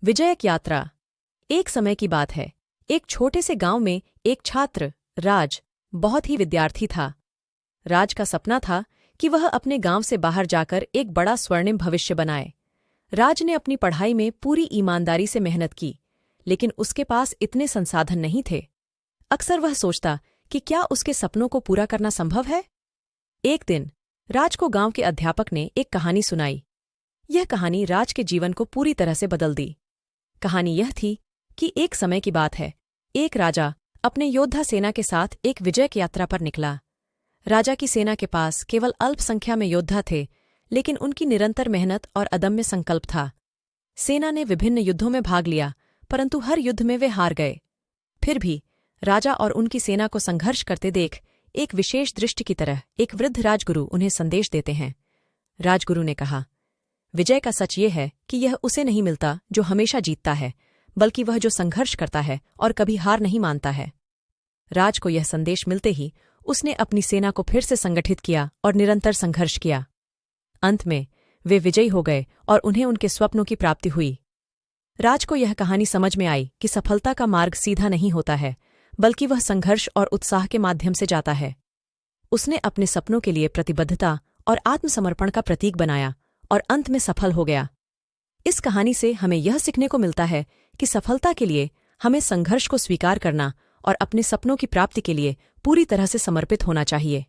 विजयक यात्रा। एक समय की बात है। एक छोटे से गांव में एक छात्र राज बहुत ही विद्यार्थी था। राज का सपना था कि वह अपने गांव से बाहर जाकर एक बड़ा स्वर्णिम भविष्य बनाए। राज ने अपनी पढ़ाई में पूरी ईमानदारी से मेहनत की, लेकिन उसके पास इतने संसाधन नहीं थे। अक्सर वह सोचता कि क्या उसके सपनों को पूरा करना संभव है। एक दिन राज को गांव के अध्यापक ने एक कहानी सुनाई। यह कहानी राज के जीवन को पूरी तरह से बदल दी। कहानी यह थी कि एक समय की बात है। एक राजा अपने योद्धा सेना के साथ एक विजयक यात्रा पर निकला। राजा की सेना के पास केवल अल्प संख्या में योद्धा थे, लेकिन उनकी निरंतर मेहनत और अदम्य संकल्प था। सेना ने विभिन्न युद्धों में भाग लिया, परंतु हर युद्ध में वे हार गए। फिर भी राजा और उनकी सेना को संघर्ष करते देख एक विशेष दृष्टि की तरह एक वृद्ध राजगुरु उन्हें संदेश देते हैं। राजगुरु ने कहा, विजय का सच ये है कि यह उसे नहीं मिलता जो हमेशा जीतता है, बल्कि वह जो संघर्ष करता है और कभी हार नहीं मानता है। राज को यह संदेश मिलते ही उसने अपनी सेना को फिर से संगठित किया और निरंतर संघर्ष किया। अंत में वे विजयी हो गए और उन्हें उनके स्वप्नों की प्राप्ति हुई। राज को यह कहानी समझ में आई कि सफलता का मार्ग सीधा नहीं होता है, बल्कि वह संघर्ष और उत्साह के माध्यम से जाता है। उसने अपने सपनों के लिए प्रतिबद्धता और आत्मसमर्पण का प्रतीक बनाया और अंत में सफल हो गया। इस कहानी से हमें यह सीखने को मिलता है कि सफलता के लिए हमें संघर्ष को स्वीकार करना और अपने सपनों की प्राप्ति के लिए पूरी तरह से समर्पित होना चाहिए।